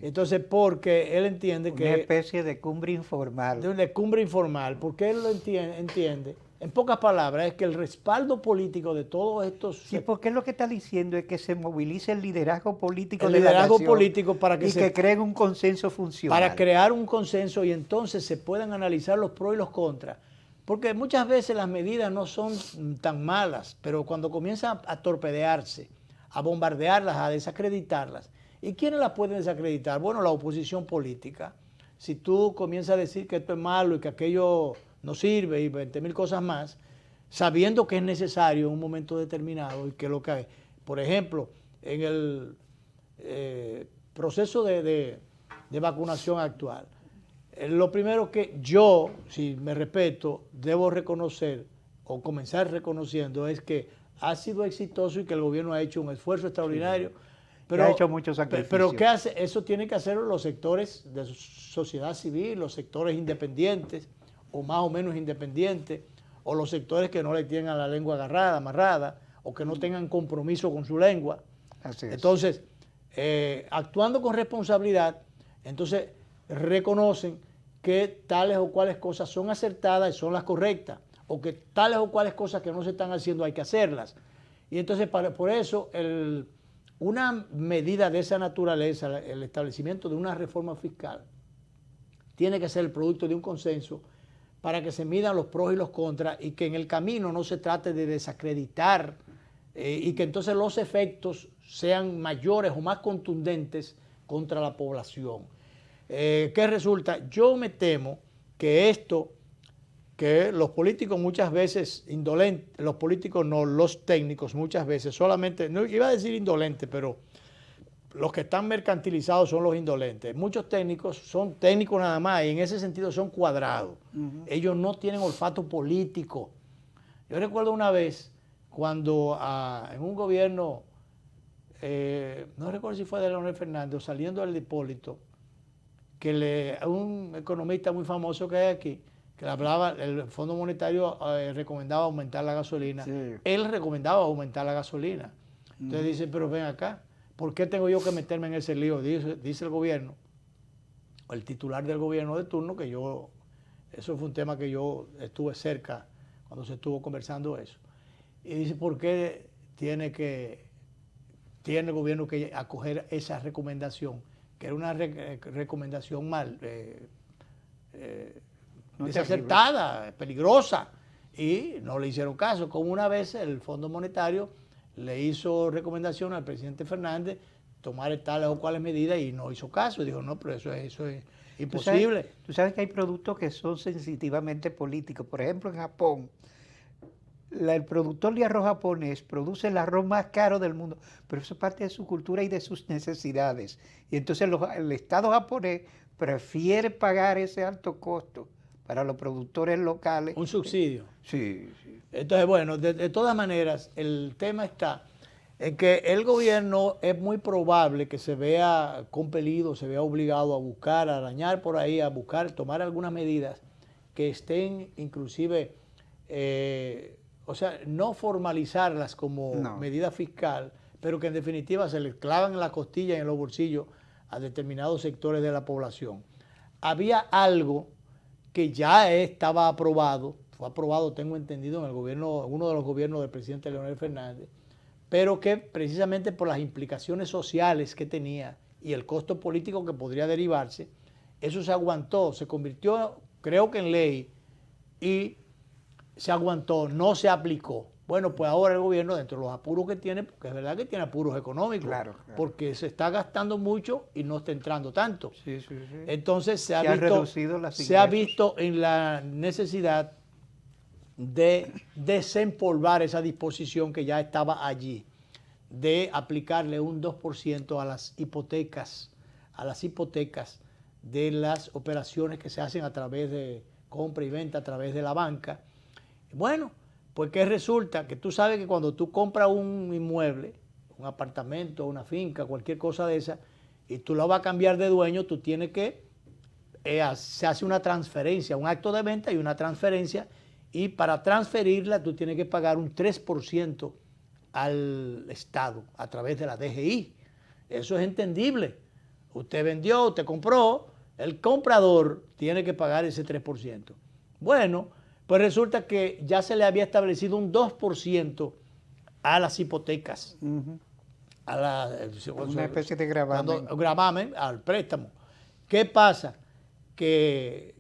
Entonces, porque él entiende que... Una especie de cumbre informal. De cumbre informal, porque él lo entiende. En pocas palabras, es que el respaldo político de todos estos... Sí, porque lo que está diciendo es que se movilice el liderazgo político de la nación para que creen un consenso funcional. Para crear un consenso y entonces se puedan analizar los pros y los contras. Porque muchas veces las medidas no son tan malas, pero cuando comienzan a torpedearse, a bombardearlas, a desacreditarlas. ¿Y quiénes las pueden desacreditar? Bueno, la oposición política. Si tú comienzas a decir que esto es malo y que aquello no sirve y 20.000 cosas más, sabiendo que es necesario en un momento determinado y que lo que hay. Por ejemplo, en el proceso de vacunación actual, lo primero que yo, si me respeto, debo reconocer o comenzar reconociendo es que ha sido exitoso y que el gobierno ha hecho un esfuerzo extraordinario. Pero ha hecho muchos sacrificios. Pero ¿qué hace? Eso tiene que hacerlo los sectores de sociedad civil, los sectores independientes o más o menos independientes, o los sectores que no le tienen a la lengua amarrada, o que no tengan compromiso con su lengua. Así es. Entonces, actuando con responsabilidad, entonces reconocen que tales o cuales cosas son acertadas y son las correctas, o que tales o cuales cosas que no se están haciendo hay que hacerlas. Y entonces, por eso, una medida de esa naturaleza, el establecimiento de una reforma fiscal, tiene que ser el producto de un consenso para que se midan los pros y los contras y que en el camino no se trate de desacreditar y que entonces los efectos sean mayores o más contundentes contra la población. ¿Qué resulta? Yo me temo que que los políticos muchas veces indolentes, los políticos no, los técnicos muchas veces solamente, no iba a decir indolentes, pero los que están mercantilizados son los indolentes. Muchos técnicos son técnicos nada más y en ese sentido son cuadrados. Ellos no tienen olfato político. Yo recuerdo una vez cuando en un gobierno, no recuerdo si fue de Leonel Fernández, saliendo del Hipólito, que un economista muy famoso que hay aquí, que le hablaba, el Fondo Monetario recomendaba aumentar la gasolina. Sí. Él recomendaba aumentar la gasolina. Entonces dice, pero ven acá, ¿por qué tengo yo que meterme en ese lío? Dice el gobierno, el titular del gobierno de turno, que eso fue un tema que yo estuve cerca cuando se estuvo conversando eso. Y dice, ¿por qué tiene el gobierno que acoger esa recomendación? Que era una recomendación desacertada, peligrosa, y no le hicieron caso. Como una vez el Fondo Monetario le hizo recomendación al presidente Fernández tomar tales o cuales medidas y no hizo caso. Dijo, no, pero eso es imposible. Tú sabes que hay productos que son sensitivamente políticos. Por ejemplo, en Japón, el productor de arroz japonés produce el arroz más caro del mundo, pero eso es parte de su cultura y de sus necesidades. Y entonces el Estado japonés prefiere pagar ese alto costo para los productores locales. Un subsidio. Sí, sí. Entonces, bueno, de todas maneras, el tema está en que el gobierno es muy probable que se vea compelido, se vea obligado a buscar, a arañar por ahí, a buscar, tomar algunas medidas que estén inclusive, o sea, no formalizarlas como medida fiscal, pero que en definitiva se les clavan en la costilla y en los bolsillos a determinados sectores de la población. Había algo que ya estaba aprobado, fue aprobado, tengo entendido, en el gobierno, uno de los gobiernos del presidente Leonel Fernández, pero que precisamente por las implicaciones sociales que tenía y el costo político que podría derivarse, eso se aguantó, se convirtió, creo que en ley, y se aguantó, no se aplicó. Bueno, pues ahora el gobierno, dentro de los apuros que tiene, porque es verdad que tiene apuros económicos, claro. porque se está gastando mucho y no está entrando tanto. Sí, sí, sí. Entonces se ha visto en la necesidad de desempolvar esa disposición que ya estaba allí, de aplicarle un 2% a las hipotecas de las operaciones que se hacen a través de compra y venta a través de la banca. Bueno, pues que resulta que tú sabes que cuando tú compras un inmueble, un apartamento, una finca, cualquier cosa de esa, y tú la vas a cambiar de dueño, tú tienes que, se hace una transferencia, un acto de venta y una transferencia, y para transferirla tú tienes que pagar un 3% al Estado a través de la DGI. Eso es entendible. Usted vendió, usted compró, el comprador tiene que pagar ese 3%. Bueno, pues resulta que ya se le había establecido un 2% a las hipotecas. Una especie de gravamen. Gravamen al préstamo. ¿Qué pasa? Que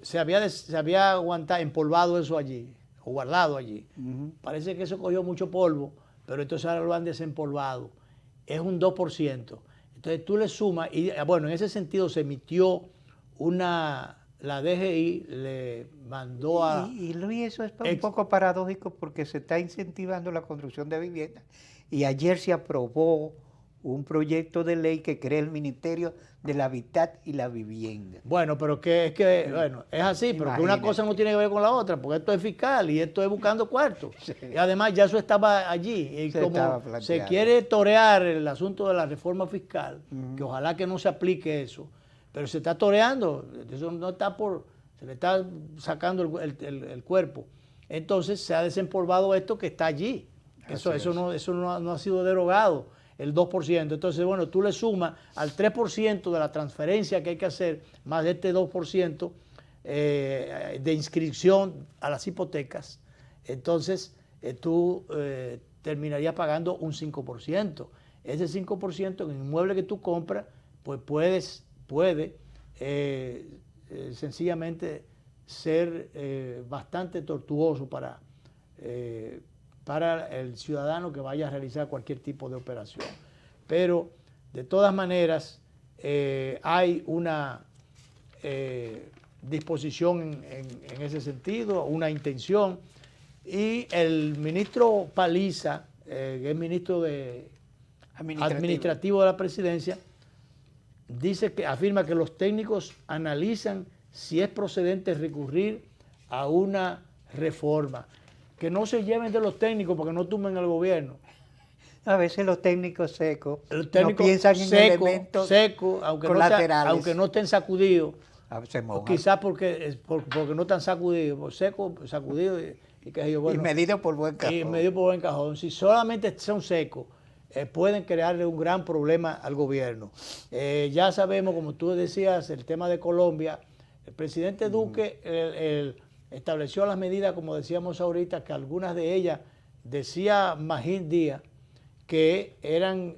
se había aguantado, empolvado eso allí, o guardado allí. Parece que eso cogió mucho polvo, pero entonces ahora lo han desempolvado. Es un 2%. Entonces tú le sumas, y bueno, en ese sentido se emitió la DGI le mandó a... Y Luis, eso es un poco paradójico porque se está incentivando la construcción de viviendas. Y ayer se aprobó un proyecto de ley que crea el Ministerio del Hábitat y la Vivienda. Bueno, pero bueno, es así, pero que una cosa no tiene que ver con la otra, porque esto es fiscal y esto es buscando cuartos. Sí. Y además ya eso estaba allí. Y como se quiere torear el asunto de la reforma fiscal, que ojalá que no se aplique eso, pero se está toreando, eso no está se le está sacando el cuerpo. Entonces se ha desempolvado esto que está allí. Eso no ha sido derogado, el 2%. Entonces, bueno, tú le sumas al 3% de la transferencia que hay que hacer, más de este 2% de inscripción a las hipotecas. Entonces, tú terminarías pagando un 5%. Ese 5% en el inmueble que tú compras, pues puede sencillamente ser bastante tortuoso para el ciudadano que vaya a realizar cualquier tipo de operación. Pero, de todas maneras, hay una disposición en ese sentido, una intención, y el ministro Paliza, que es ministro administrativo de la presidencia, afirma que los técnicos analizan si es procedente recurrir a una reforma. Que no se lleven de los técnicos porque no tumben el gobierno. A veces los técnicos secos no piensan en elementos colaterales. Aunque no estén sacudidos. Se mojan. Quizás porque no están sacudidos. Sacudidos y qué sé yo. Bueno, y medidos por buen cajón. Y medidos por buen cajón. Si solamente son secos, pueden crearle un gran problema al gobierno. Ya sabemos, como tú decías, el tema de Colombia. El presidente Duque estableció las medidas, como decíamos ahorita, que algunas de ellas, decía Magín Díaz, que eran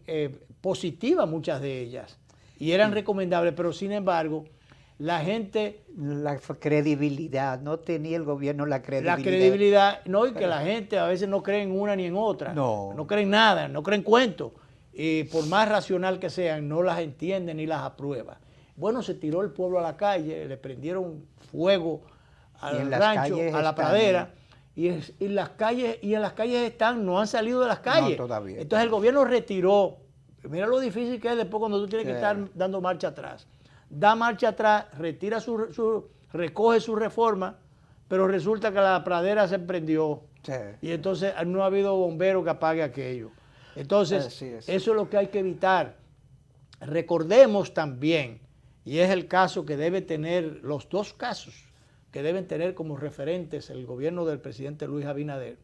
positivas muchas de ellas y eran recomendables, pero sin embargo, la gente... La credibilidad, no tenía el gobierno la credibilidad. La credibilidad, no, y que la gente a veces no cree en una ni en otra. No creen nada, no creen cuentos. Y por más racional que sean, no las entienden ni las aprueba. Bueno, se tiró el pueblo a la calle, le prendieron fuego al rancho, a la pradera, y en las calles están, no han salido de las calles. No, todavía. Entonces el gobierno retiró. Mira lo difícil que es después cuando tú tienes que estar dando marcha atrás. Da marcha atrás, retira sus recoge su reforma, pero resulta que la pradera se prendió. Sí. Y entonces no ha habido bombero que apague aquello. Entonces, eso es lo que hay que evitar. Recordemos también, y es el caso que debe tener, los dos casos que deben tener como referentes el gobierno del presidente Luis Abinader.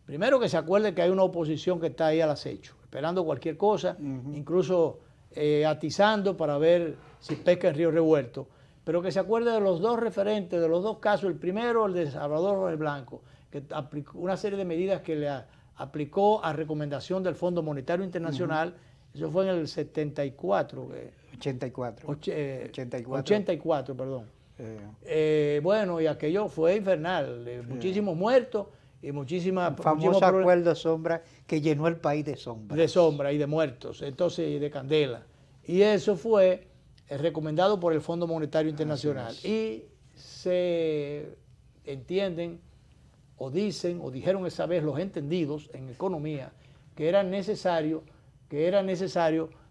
Primero, que se acuerde que hay una oposición que está ahí al acecho, esperando cualquier cosa, incluso atizando para ver si pesca en río revuelto, pero que se acuerde de los dos referentes, de los dos casos. El primero, el de Salvador Jorge Blanco, que aplicó una serie de medidas que le aplicó a recomendación del Fondo Monetario Internacional. Eso fue en el 74. 84, perdón. Bueno, y aquello fue infernal, muchísimos muertos y muchísimas... Famoso acuerdo sombra que llenó el país de sombra. De sombra y de muertos, entonces, y de candela. Y eso fue recomendado por el Fondo Monetario Internacional. Y se entienden, o dicen, o dijeron esa vez los entendidos en economía, que era necesario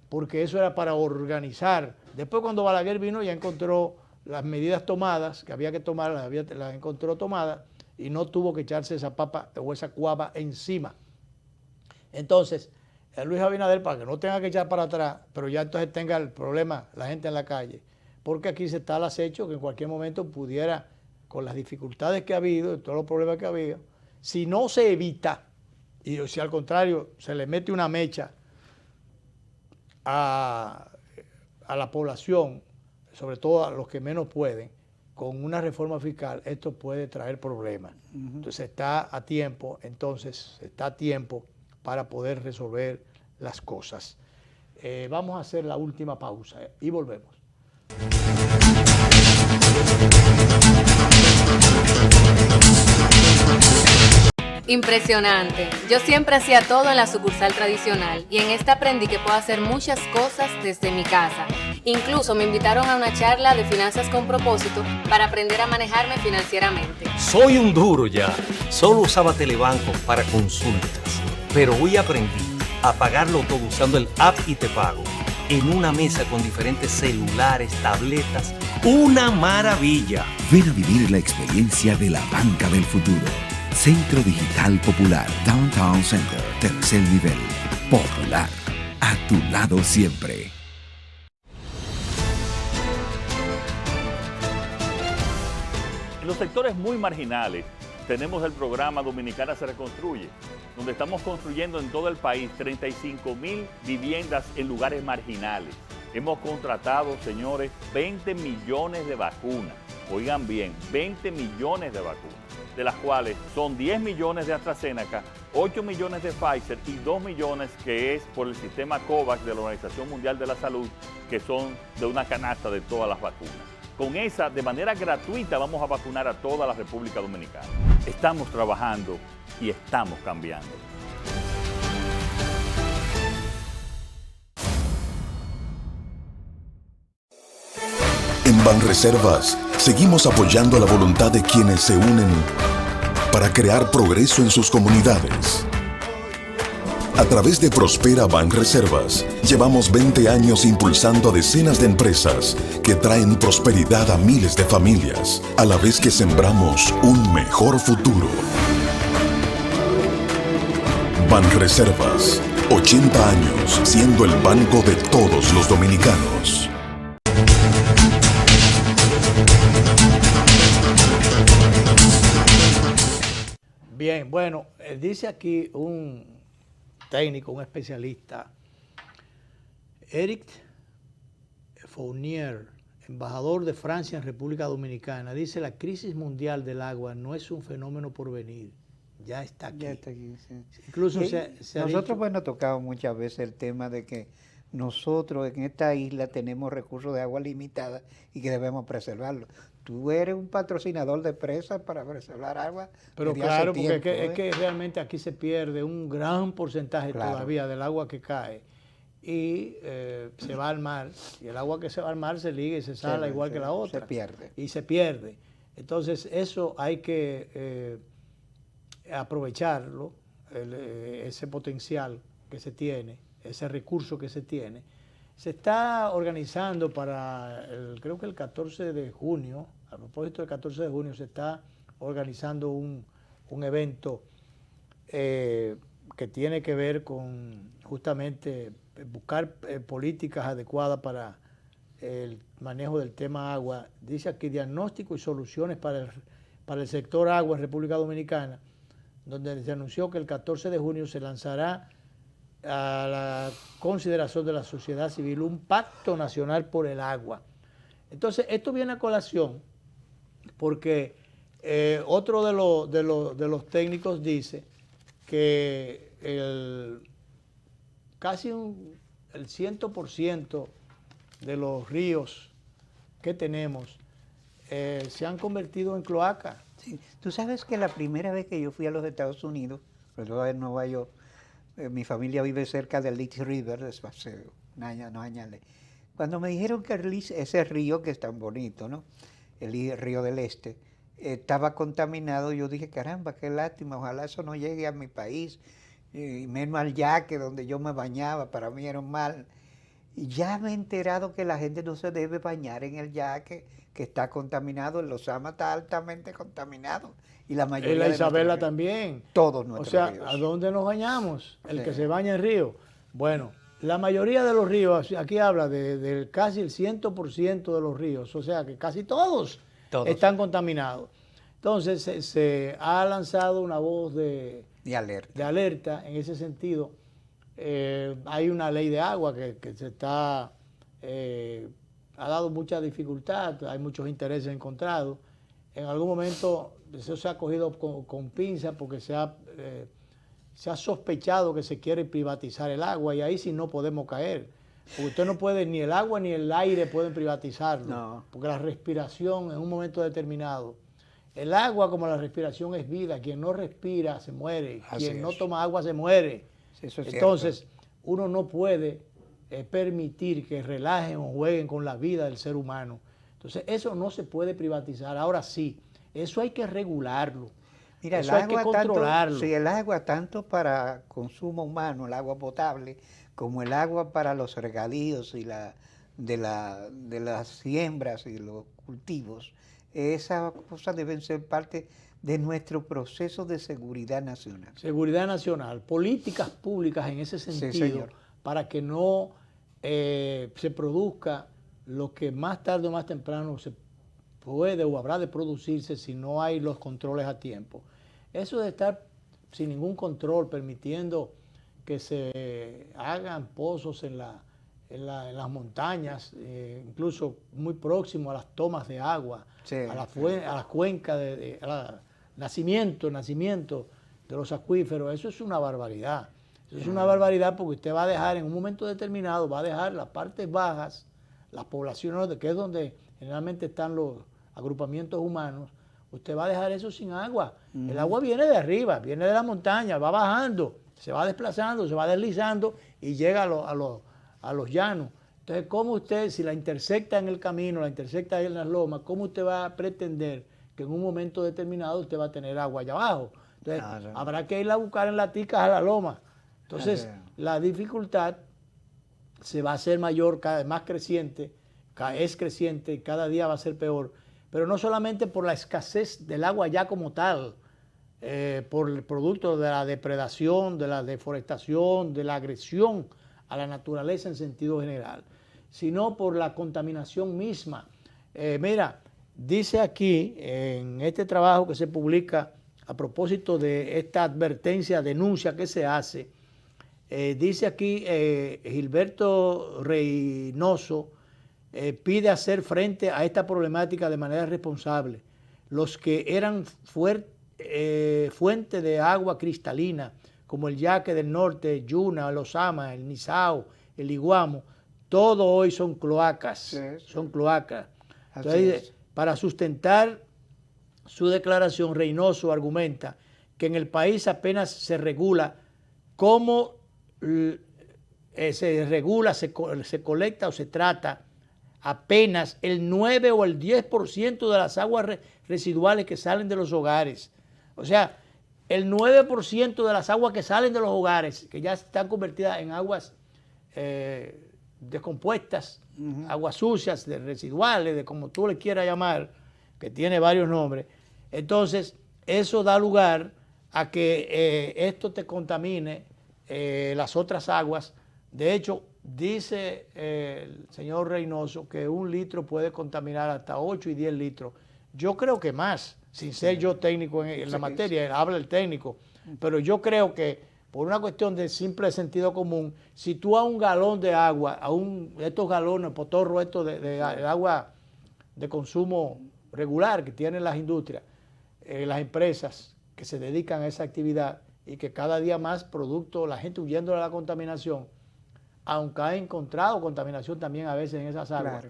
porque eso era para organizar. Después, cuando Balaguer vino, ya encontró las medidas tomadas, que había que tomar, las encontró tomadas, y no tuvo que echarse esa papa o esa cuava encima. Entonces, Luis Abinader, para que no tenga que echar para atrás, pero ya entonces tenga el problema la gente en la calle, porque aquí se está al acecho que en cualquier momento pudiera, con las dificultades que ha habido, y todos los problemas que ha habido, si no se evita, y si al contrario se le mete una mecha a la población, sobre todo a los que menos pueden, con una reforma fiscal, esto puede traer problemas. Entonces está a tiempo para poder resolver las cosas. Vamos a hacer la última pausa y volvemos. Impresionante. Yo siempre hacía todo en la sucursal tradicional y en esta aprendí que puedo hacer muchas cosas desde mi casa. Incluso me invitaron a una charla de finanzas con propósito para aprender a manejarme financieramente. Soy un duro ya. Solo usaba Telebanco para consultas. Pero hoy aprendí a pagarlo todo usando el app y te pago. En una mesa con diferentes celulares, tabletas. ¡Una maravilla! Ven a vivir la experiencia de la banca del futuro. Centro Digital Popular, Downtown Center, tercer nivel. Popular, a tu lado siempre. En los sectores muy marginales tenemos el programa Dominicana se reconstruye, donde estamos construyendo en todo el país 35,000 viviendas en lugares marginales. Hemos contratado, señores, 20 millones de vacunas. Oigan bien, 20 millones de vacunas, de las cuales son 10 millones de AstraZeneca, 8 millones de Pfizer y 2 millones que es por el sistema COVAX de la Organización Mundial de la Salud, que son de una canasta de todas las vacunas. Con esa, de manera gratuita, vamos a vacunar a toda la República Dominicana. Estamos trabajando y estamos cambiando. En Banreservas seguimos apoyando la voluntad de quienes se unen para crear progreso en sus comunidades. A través de Prospera Banreservas, llevamos 20 años impulsando a decenas de empresas que traen prosperidad a miles de familias, a la vez que sembramos un mejor futuro. Banreservas, 80 años siendo el banco de todos los dominicanos. Bien, bueno, dice aquí un técnico, un especialista, Eric Fournier, embajador de Francia en República Dominicana, dice: la crisis mundial del agua no es un fenómeno por venir, ya está aquí. Ya está aquí, sí. Incluso nosotros hemos tocado muchas veces el tema de que nosotros en esta isla tenemos recursos de agua limitada y que debemos preservarlos. Tú eres un patrocinador de presas para preservar agua. Pero claro, porque es que realmente aquí se pierde un gran porcentaje todavía del agua que cae y se va al mar. Y el agua que se va al mar se liga y se sala igual que la otra. Se pierde. Y se pierde. Entonces eso hay que aprovecharlo, ese potencial que se tiene, ese recurso que se tiene. Se está organizando para, creo que el 14 de junio, a propósito del 14 de junio, se está organizando un evento que tiene que ver con justamente buscar políticas adecuadas para el manejo del tema agua. Dice aquí diagnóstico y soluciones para el sector agua en República Dominicana, donde se anunció que el 14 de junio se lanzará a la consideración de la sociedad civil un pacto nacional por el agua. Entonces, esto viene a colación porque otro de los técnicos dice que casi el 100% de los ríos que tenemos se han convertido en cloacas. Sí. Tú sabes que la primera vez que yo fui a los Estados Unidos, pero en Nueva York, mi familia vive cerca del Little River, hace un año, 2 años. Cuando me dijeron que ese río, que es tan bonito, ¿no? El río del Este, estaba contaminado, yo dije, caramba, qué lástima, ojalá eso no llegue a mi país, y menos al Yaque, donde yo me bañaba, para mí era un mal. Y ya me he enterado que la gente no se debe bañar en el Yaque, que está contaminado, el Lozama está altamente contaminado. Y la mayoría en la de Isabela también. Todos nuestros ríos. O sea, ¿a dónde nos bañamos? El Sí. que se baña en río. Bueno, la mayoría de los ríos, aquí habla de casi el 100% de los ríos, o sea que casi todos están contaminados. Entonces se ha lanzado una voz de alerta en ese sentido. Hay una ley de agua que se está, ha dado mucha dificultad, hay muchos intereses encontrados. En algún momento eso se ha cogido con pinza porque se ha sospechado que se quiere privatizar el agua y ahí sí no podemos caer. Porque usted no puede, ni el agua ni el aire pueden privatizarlo. No. Porque la respiración en un momento determinado, el agua como la respiración es vida. Quien no respira se muere. Quien no toma agua se muere. Sí, eso es Entonces, cierto. Uno no puede permitir que relajen o jueguen con la vida del ser humano. Entonces, eso no se puede privatizar. Ahora sí, eso hay que regularlo. Mira, eso hay que controlarlo. Sí, el agua tanto para consumo humano, el agua potable, como el agua para los regadíos y de las siembras y los cultivos, esas cosas deben ser parte de nuestro proceso de seguridad nacional. Seguridad nacional, políticas públicas en ese sentido, para que no se produzca lo que más tarde o más temprano se puede o habrá de producirse si no hay los controles a tiempo. Eso de estar sin ningún control, permitiendo que se hagan pozos en las montañas, incluso muy próximo a las tomas de agua, a las cuencas, al nacimiento de los acuíferos, eso es una barbaridad. Eso es una barbaridad porque usted va a dejar en un momento determinado, va a dejar las partes bajas, las poblaciones, que es donde generalmente están los agrupamientos humanos, usted va a dejar eso sin agua. El agua viene de arriba, viene de la montaña, va bajando, se va desplazando, se va deslizando y llega a los llanos. Entonces, ¿cómo usted, si la intersecta en el camino, la intersecta en las lomas, cómo usted va a pretender que en un momento determinado usted va a tener agua allá abajo? Entonces, habrá que ir a buscar en las ticas a la loma. Entonces, la dificultad se va a hacer mayor, cada vez más creciente, es creciente y cada día va a ser peor. Pero no solamente por la escasez del agua ya como tal, por el producto de la depredación, de la deforestación, de la agresión a la naturaleza en sentido general, sino por la contaminación misma. Mira, dice aquí en este trabajo que se publica a propósito de esta advertencia, denuncia que se hace, dice aquí Gilberto Reynoso, pide hacer frente a esta problemática de manera responsable. Los que eran fuente de agua cristalina, como el Yaque del Norte, Yuna, el Lozama, el Nizao, el Iguamo, todo hoy son cloacas, son cloacas. Entonces, para sustentar su declaración, Reynoso argumenta que en el país apenas se regula cómo se colecta o se trata apenas el 9 o el 10% de las aguas residuales que salen de los hogares. O sea, el 9% de las aguas que salen de los hogares, que ya están convertidas en aguas descompuestas, aguas sucias, residuales, de como tú le quieras llamar, que tiene varios nombres. Entonces, eso da lugar a que esto te contamine las otras aguas. De hecho, dice el señor Reynoso que 1 litro puede contaminar hasta 8 y 10 litros. Yo creo que más, sin ser yo técnico en la materia, habla el técnico, pero yo creo que por una cuestión de simple sentido común, si tú a un galón de agua, estos galones, potorros estos de agua de consumo regular que tienen las industrias, las empresas que se dedican a esa actividad y que cada día más producto, la gente huyendo de la contaminación, aunque ha encontrado contaminación también a veces en esas aguas,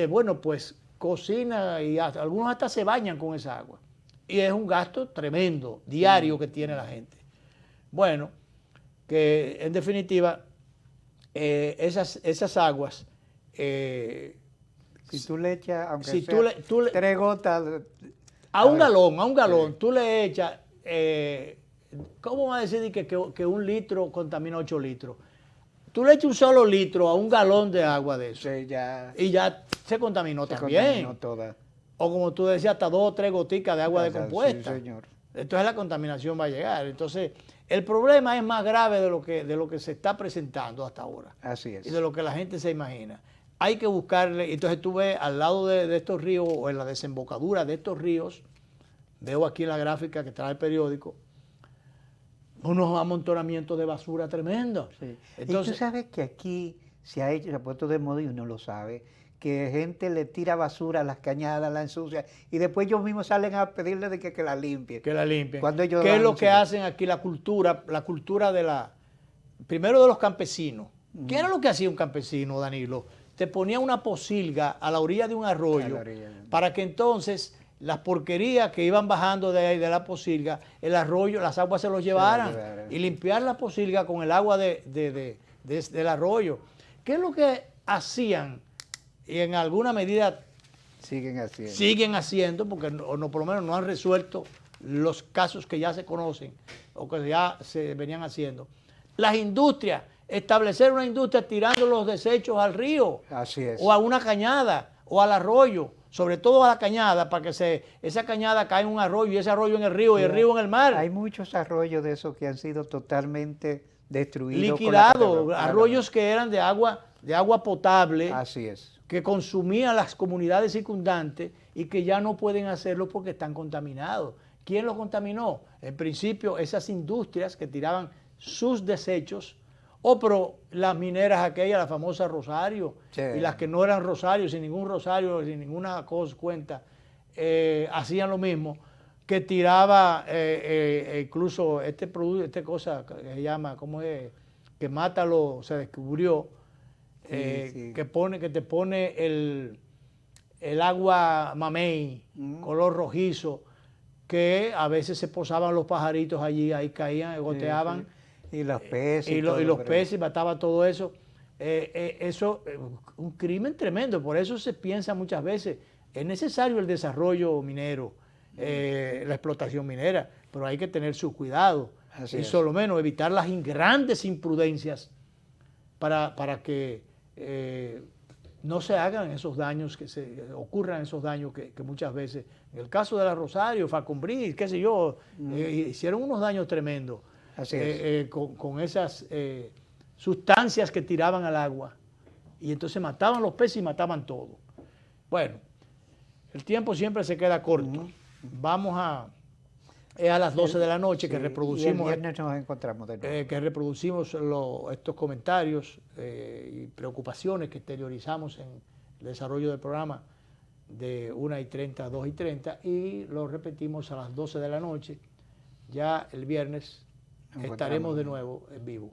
bueno, pues cocina y algunos hasta se bañan con esa agua. Y es un gasto tremendo, diario que tiene la gente. Bueno, que en definitiva, esas aguas... si tú le echas, aunque si sea 3 gotas... A un galón, tú le echas... ¿cómo va a decir que 1 litro contamina 8 litros? Tú le echas un solo litro a un galón de agua de eso. Sí, y ya se contaminó también. Contaminó toda. O como tú decías, hasta 2 o 3 goticas de agua decompuesta. Sí, señor. Entonces la contaminación va a llegar. Entonces, el problema es más grave de lo que se está presentando hasta ahora. Así es. Y de lo que la gente se imagina. Hay que buscarle, entonces tú ves al lado de estos ríos, o en la desembocadura de estos ríos, veo aquí en la gráfica que trae el periódico, unos amontonamientos de basura tremendos. Sí. Entonces, y tú sabes que aquí se ha puesto de moda y uno lo sabe, que gente le tira basura a las cañadas, la ensucia, y después ellos mismos salen a pedirle de que la limpien. Que la limpien. Cuando ellos ¿Qué es lo que hacen aquí? La cultura primero de los campesinos. ¿Qué era lo que hacía un campesino, Danilo? Te ponía una posilga a la orilla de un arroyo para que entonces las porquerías que iban bajando de ahí, de la posilga, el arroyo, las aguas se los llevaran y limpiar la posilga con el agua del arroyo. ¿Qué es lo que hacían? Y en alguna medida siguen haciendo, porque por lo menos no han resuelto los casos que ya se conocen o que ya se venían haciendo. Las industrias, establecer una industria tirando los desechos al río. Así es. O a una cañada o al arroyo, sobre todo a la cañada, para que esa cañada cae en un arroyo y ese arroyo en el río y el río en el mar. Hay muchos arroyos de esos que han sido totalmente destruidos. Liquidados, arroyos que eran de agua potable. Así es. Que consumían las comunidades circundantes y que ya no pueden hacerlo porque están contaminados. ¿Quién los contaminó? En principio, esas industrias que tiraban sus desechos, pero las mineras aquellas, la famosa Rosario, y las que no eran Rosario, sin ningún Rosario, sin ninguna cuenta, hacían lo mismo, que tiraba incluso esta cosa que se llama, ¿cómo es? Que Mátalo se descubrió, que te pone el agua mamey, color rojizo, que a veces se posaban los pajaritos allí, ahí caían, goteaban. Y los peces. Y los peces, mataba todo eso. Eso es un crimen tremendo. Por eso se piensa muchas veces, es necesario el desarrollo minero, la explotación minera, pero hay que tener su cuidado. Y solo menos evitar las grandes imprudencias para que no se hagan esos daños, que se ocurran esos daños que muchas veces, en el caso de la Rosario, Facumbrí, qué sé yo, hicieron unos daños tremendos. Con esas sustancias que tiraban al agua. Y entonces mataban los peces y mataban todo. Bueno, el tiempo siempre se queda corto. Vamos a las 12 de la noche que reproducimos. Y el viernes nos encontramos de nuevo. Que reproducimos estos comentarios y preocupaciones que exteriorizamos en el desarrollo del programa de 1:30 a 2:30 y lo repetimos a las 12 de la noche. Ya el viernes estaremos de nuevo en vivo.